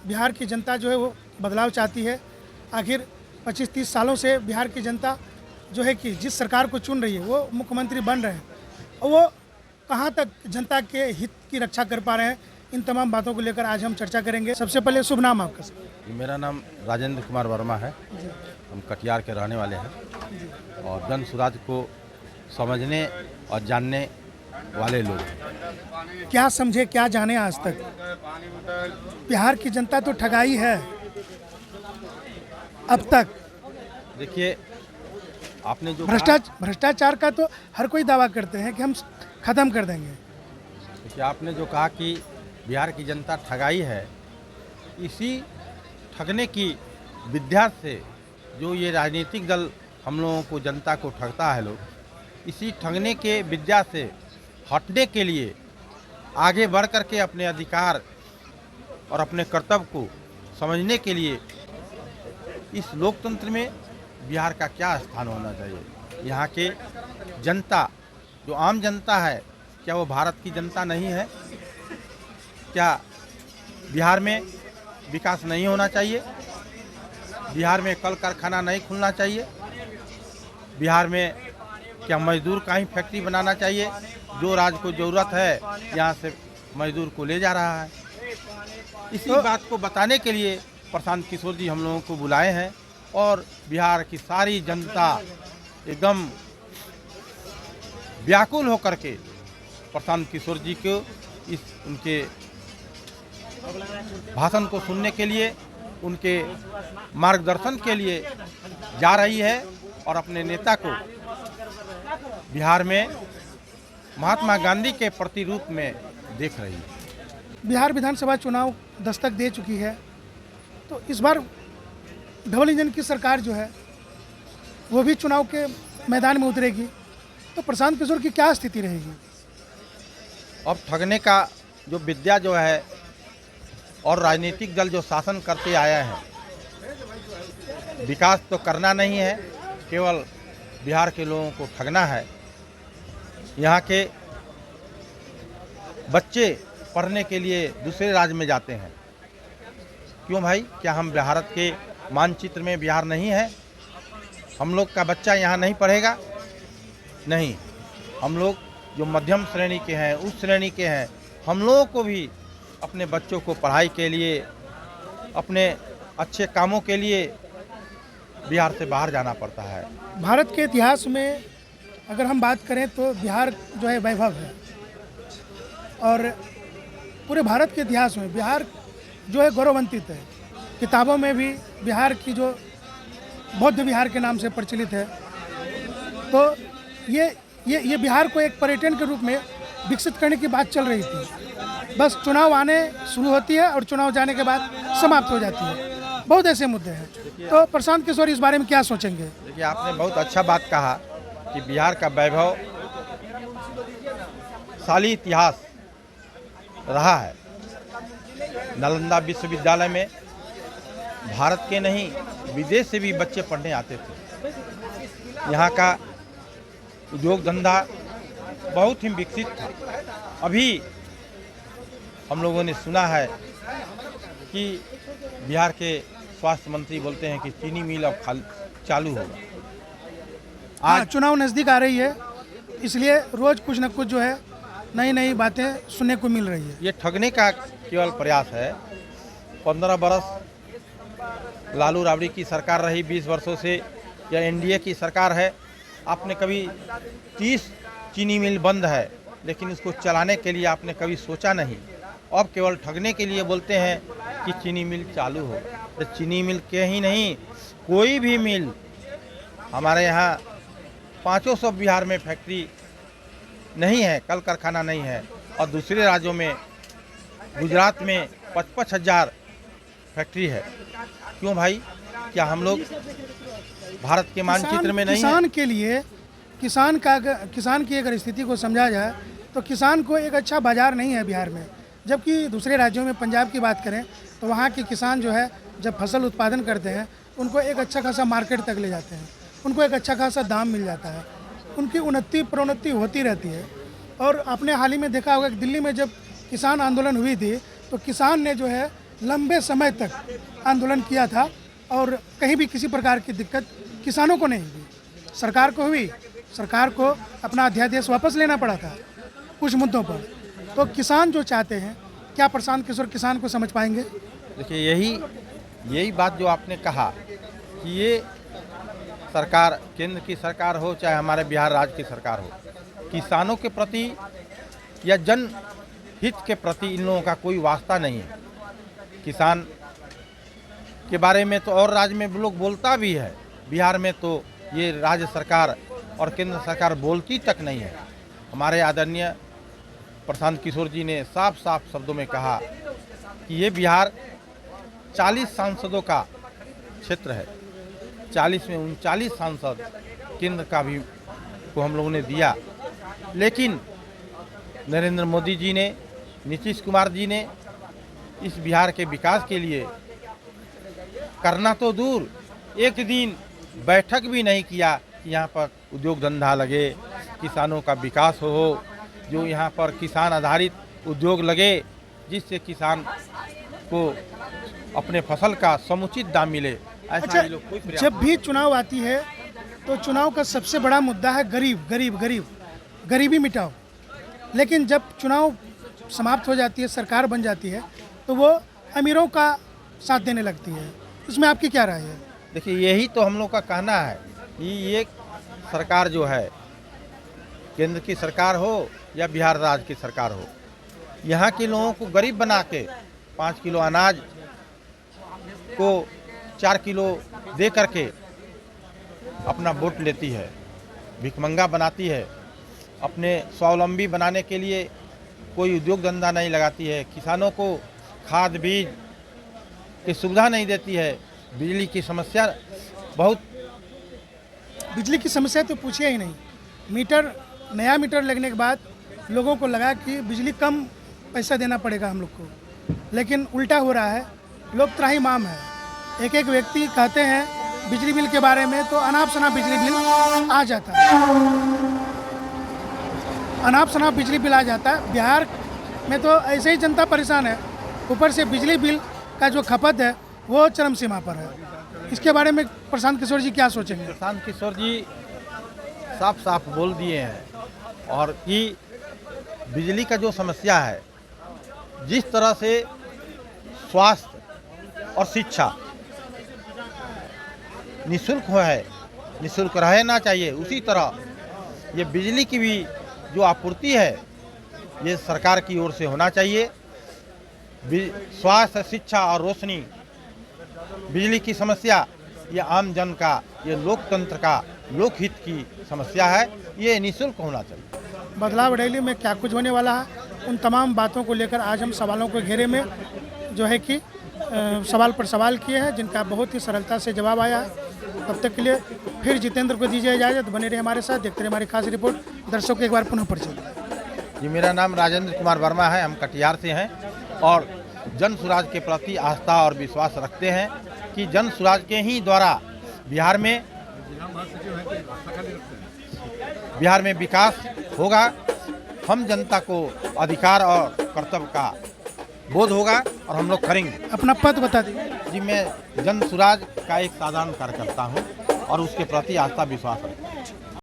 बिहार की जनता जो है वो बदलाव चाहती है। आखिर 25-30 सालों से बिहार की जनता जो है कि जिस सरकार को चुन रही है वो मुख्यमंत्री बन रहे हैं और वो कहाँ तक जनता के हित की रक्षा कर पा रहे हैं, इन तमाम बातों को लेकर आज हम चर्चा करेंगे। सबसे पहले शुभ नाम आपका सर? मेरा नाम राजेंद्र कुमार वर्मा है। हम कटिहार के रहने वाले हैं और जन सुराज को समझने और जानने वाले लोग। क्या समझे क्या जाने आज तक? बिहार की जनता तो ठगाई है अब तक। देखिए, आपने जो भ्रष्टाचार का तो हर कोई दावा करते हैं कि हम ख़त्म कर देंगे। देखिए, आपने जो कहा कि बिहार की जनता ठगाई है, इसी ठगने की विद्या से जो ये राजनीतिक दल हम लोगों को, जनता को ठगता है लोग, इसी ठगने के विद्या से हटने के लिए आगे बढ़ कर के अपने अधिकार और अपने कर्तव्य को समझने के लिए इस लोकतंत्र में बिहार का क्या स्थान होना चाहिए। यहाँ के जनता, जो आम जनता है, क्या वो भारत की जनता नहीं है? क्या बिहार में विकास नहीं होना चाहिए? बिहार में कल कारखाना नहीं खुलना चाहिए? बिहार में क्या मजदूर का ही फैक्ट्री बनाना चाहिए? जो राज्य को ज़रूरत है यहाँ से मजदूर को ले जा रहा है। इसी बात को बताने के लिए प्रशांत किशोर जी हम लोगों को बुलाए हैं और बिहार की सारी जनता एकदम व्याकुल होकर के प्रशांत किशोर जी को इस उनके भाषण को सुनने के लिए, उनके मार्गदर्शन के लिए जा रही है और अपने नेता को बिहार में महात्मा गांधी के प्रतिरूप में देख रही है। बिहार विधानसभा चुनाव दस्तक दे चुकी है, तो इस बार डबल इंजन की सरकार जो है वो भी चुनाव के मैदान में उतरेगी, तो प्रशांत किशोर की क्या स्थिति रहेगी? अब ठगने का जो विद्या जो है और राजनीतिक दल जो शासन करते आया है, विकास तो करना नहीं है, केवल बिहार के लोगों को ठगना है। यहाँ के बच्चे पढ़ने के लिए दूसरे राज्य में जाते हैं। क्यों भाई? क्या हम भारत के मानचित्र में बिहार नहीं है? हम लोग का बच्चा यहाँ नहीं पढ़ेगा? नहीं, हम लोग जो मध्यम श्रेणी के हैं, उस श्रेणी के हैं, हम लोगों को भी अपने बच्चों को पढ़ाई के लिए, अपने अच्छे कामों के लिए बिहार से बाहर जाना पड़ता है। भारत के इतिहास में अगर हम बात करें तो बिहार जो है वैभव है, और पूरे भारत के इतिहास में बिहार जो है गौरवान्वित है। किताबों में भी बिहार की जो बौद्ध विहार के नाम से प्रचलित है, तो ये बिहार को एक पर्यटन के रूप में विकसित करने की बात चल रही थी। बस चुनाव आने शुरू होती है और चुनाव जाने के बाद समाप्त हो जाती है। बहुत ऐसे मुद्दे हैं, तो प्रशांत किशोर इस बारे में क्या सोचेंगे? देखिए, आपने बहुत अच्छा बात कहा कि बिहार का वैभव साली इतिहास रहा है। नालंदा विश्वविद्यालय में भारत के नहीं, विदेश से भी बच्चे पढ़ने आते थे। यहाँ का उद्योग धंधा बहुत ही विकसित था। अभी हम लोगों ने सुना है कि बिहार के स्वास्थ्य मंत्री बोलते हैं कि चीनी मिल अब चालू होगा। आज चुनाव नज़दीक आ रही है, इसलिए रोज़ कुछ न कुछ जो है नई नई बातें सुनने को मिल रही है। ये ठगने का केवल प्रयास है। 15 बरस लालू राबड़ी की सरकार रही, 20 वर्षों से या एनडीए की सरकार है। आपने कभी 30 चीनी मिल बंद है, लेकिन इसको चलाने के लिए आपने कभी सोचा नहीं। अब केवल ठगने के लिए बोलते हैं कि चीनी मिल चालू हो। तो चीनी मिल के ही नहीं, कोई भी मिल, हमारे यहाँ 500 बिहार में फैक्ट्री नहीं है, कल कारखाना नहीं है, और दूसरे राज्यों में, गुजरात में 55 हज़ार फैक्ट्री है। क्यों भाई? क्या हम लोग भारत के मानचित्र में नहीं है? किसान के लिए, किसान की अगर स्थिति को समझा जाए तो किसान को एक अच्छा बाजार नहीं है बिहार में। जबकि दूसरे राज्यों में, पंजाब की बात करें तो वहाँ के किसान जो है जब फसल उत्पादन करते हैं उनको एक अच्छा खासा मार्केट तक ले जाते हैं, उनको एक अच्छा खासा दाम मिल जाता है, उनकी उन्नति प्रोन्नति होती रहती है। और आपने हाल ही में देखा होगा कि दिल्ली में जब किसान आंदोलन हुई थी तो किसान ने जो है लंबे समय तक आंदोलन किया था और कहीं भी किसी प्रकार की दिक्कत किसानों को नहीं हुई। सरकार को हुई, सरकार को अपना अध्यादेश वापस लेना पड़ा था कुछ मुद्दों पर। तो किसान जो चाहते हैं, क्या प्रशांत किशोर किसान को समझ पाएंगे? देखिए, यही बात जो आपने कहा कि ये सरकार, केंद्र की सरकार हो चाहे हमारे बिहार राज्य की सरकार हो, किसानों के प्रति या जन हित के प्रति इन लोगों का कोई वास्ता नहीं है। किसान के बारे में तो और राज्य में लोग बोलता भी है, बिहार में तो ये राज्य सरकार और केंद्र सरकार बोलती तक नहीं है। हमारे आदरणीय प्रशांत किशोर जी ने साफ साफ शब्दों में कहा कि ये बिहार 40 सांसदों का क्षेत्र है, 40 में 39 सांसद केंद्र का भी को हम लोगों ने दिया, लेकिन नरेंद्र मोदी जी ने, नीतीश कुमार जी ने इस बिहार के विकास के लिए करना तो दूर, एक दिन बैठक भी नहीं किया कि यहाँ पर उद्योग धंधा लगे, किसानों का विकास हो, जो यहाँ पर किसान आधारित उद्योग लगे, जिससे किसान को अपने फसल का समुचित दाम मिले। अच्छा, जब भी चुनाव आती है तो चुनाव का सबसे बड़ा मुद्दा है गरीबी मिटाओ। लेकिन जब चुनाव समाप्त हो जाती है, सरकार बन जाती है, तो वो अमीरों का साथ देने लगती है। इसमें आपकी क्या राय है? देखिए, यही तो हम लोग का कहना है कि ये सरकार जो है, केंद्र की सरकार हो या बिहार राज्य की सरकार हो, यहाँ के लोगों को गरीब बना के 5 किलो अनाज को 4 किलो दे करके अपना वोट लेती है, भिखमंगा बनाती है, अपने स्वावलंबी बनाने के लिए कोई उद्योग धंधा नहीं लगाती है, किसानों को खाद बीज की सुविधा नहीं देती है, बिजली की समस्या बहुत। बिजली की समस्या तो पूछिए ही नहीं। नया मीटर लगने के बाद लोगों को लगा कि बिजली कम पैसा देना पड़ेगा हम लोग को, लेकिन उल्टा हो रहा है, लोग त्राहिमाम है। एक एक व्यक्ति कहते हैं बिजली बिल के बारे में, तो अनाप शनाप बिजली बिल आ जाता है, अनाप शनाप बिजली बिल आ जाता है। बिहार में तो ऐसे ही जनता परेशान है, ऊपर से बिजली बिल का जो खपत है वो चरम सीमा पर है। इसके बारे में प्रशांत किशोर जी क्या सोचेंगे? प्रशांत किशोर जी साफ साफ बोल दिए हैं, और कि बिजली का जो समस्या है, जिस तरह से स्वास्थ्य और शिक्षा निःशुल्क है, निःशुल्क रहना चाहिए, उसी तरह ये बिजली की भी जो आपूर्ति है ये सरकार की ओर से होना चाहिए। स्वास्थ्य, शिक्षा और रोशनी, बिजली की समस्या ये आम जन का, ये लोकतंत्र का, लोकहित की समस्या है, ये निःशुल्क होना चाहिए। बदलाव रैली में क्या कुछ होने वाला है, उन तमाम बातों को लेकर आज हम सवालों के घेरे में जो है कि सवाल पर सवाल किए हैं, जिनका बहुत ही सरलता से जवाब आया है। तब तक के लिए फिर जितेंद्र को दीजिए इजाज़त। बने रहे हमारे साथ, देखते रहे हमारी खास रिपोर्ट। दर्शकों को एक बार पुनः परिचय। जी, मेरा नाम राजेंद्र कुमार वर्मा है, हम कटिहार से हैं और जन सुराज के प्रति आस्था और विश्वास रखते हैं कि जन सुराज के ही द्वारा बिहार में विकास होगा। हम जनता को अधिकार और कर्तव्य का बोध होगा और हम लोग करेंगे। अपना पद बता दीजिए। जी, मैं जन सुराज का एक साधारण कार्यकर्ता हूँ और उसके प्रति आस्था विश्वास रखता हूँ।